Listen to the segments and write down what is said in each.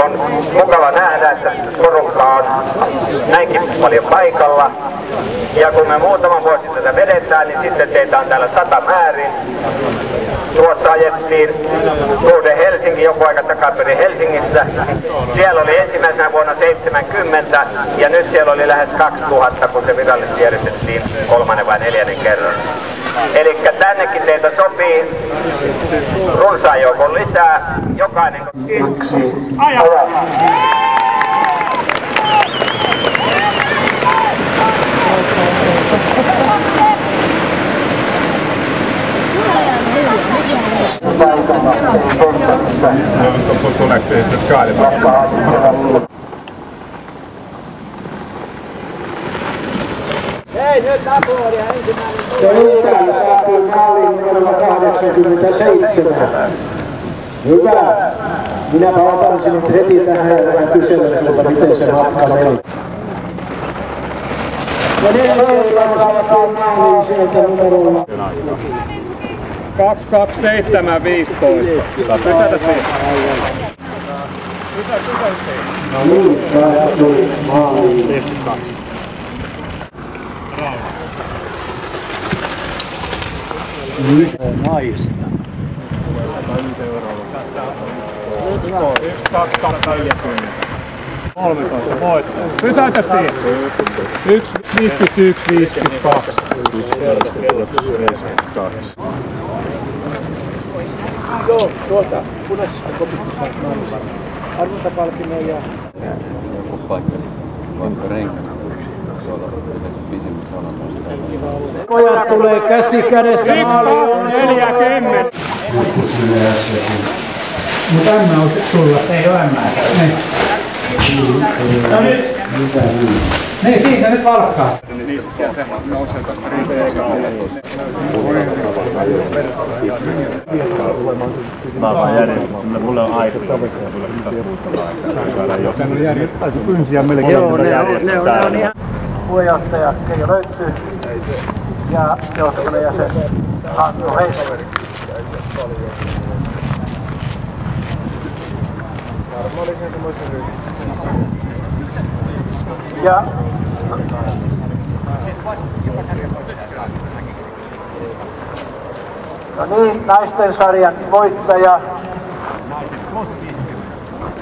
On mukava nähdä, että porukka on näinkin paljon paikalla. Ja kun me muutaman vuosi tätä vedetään, niin sitten teitä on täällä 100 määrin. Tuossa ajettiin Tour de Helsinki joku aika takaperin Helsingissä. Siellä oli ensimmäisenä vuonna 70 ja nyt siellä oli lähes 2000, kun se virallisesti järjestettiin 3. vai 4. kerran. Eli tännekin teitä sopii runsaan joukon lisää. Jokainen... Yksi. Aja! Hei, nyt apuolia ensimmäinen. Ja nyt täällä saapuu maaliin numero 87. Hyvä. Minäpä otan sinut heti tähän ja vähän kyselen sinulta, miten se matka meni. Ja ne saapuu maaliin sieltä numerolla 22715. Pysätä siihen. No niin, saapuu maaliin. Naisia. 1240. 13 voittaa. Pysäytä siihen. 151 52. Joo, tuolta punaisesta kopista saat naamisen. Arvontapalkinnon ja... Joku paikka, vaikka renkasta. Tuolla yhdessä pisimmässä alapuolesta. Pojat tulee käsi kädessä maaliin. 40. Mutta Ämmä on tulla, ei ole Ämmää. No nyt. Niin, siitä nyt valkkaa. Niistä sieltä se nousee tuosta risteyksistä. Mä vaan järjestin. Mulle on aika sovittu. Tänne järjestetään kynsiä melkein. Joo, ne on ihan. Puheenjohtaja Keijo löytyy ja johtokunnan jäsen Antto Heiskanen. Ja no niin, naisten sarjan voittaja.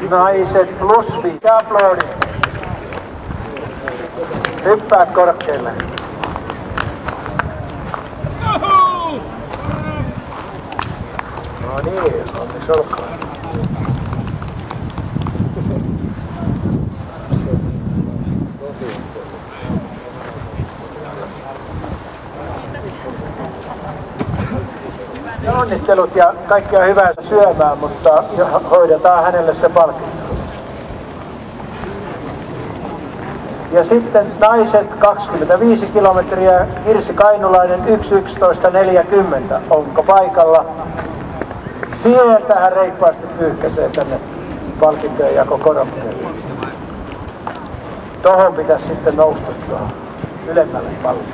Naiset plus 5. Aplodit. Hyppää korkealle. No niin, onneksi olkoon. Onnittelut ja kaikkea hyvää syömään, mutta hoidetaan hänelle se palkinto. Ja sitten naiset 25 kilometriä, Kirsi Kainulainen 1.11.40. Onko paikalla? Sieltä hän reippaasti pyyhkäisee tänne palkintojen jakokorokkeelle. Tohon pitäisi sitten nousta tuohon ylemmälle pallolle.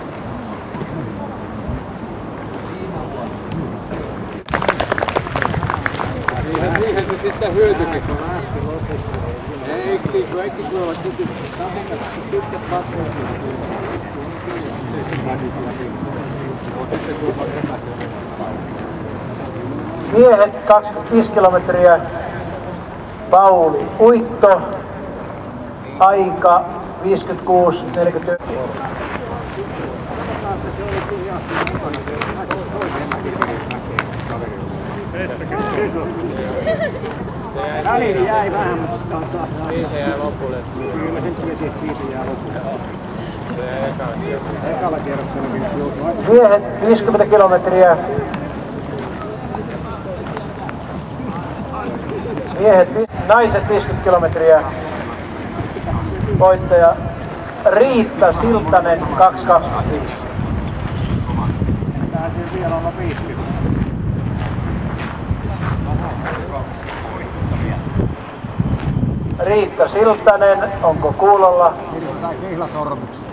Siihen se sitten hyötyikin, kun äsken lopussa. Kaikki tulevat sitten pitkät patteet. Miehet 25 kilometriä, Pauli Uitto, aika 56.40. Väliin jäi vähän, mutta Siitä jäi lopulle. kyllä sen tiesi, että siitä jää lopulle. Ekalla kierroksella Miehet 50 kilometriä. Naiset 50 kilometriä. Voittaja Riitta Siltanen 2.25. Tähän vielä olla 50. Riitta Siltanen, onko kuulolla? Sai kihlasormuksen.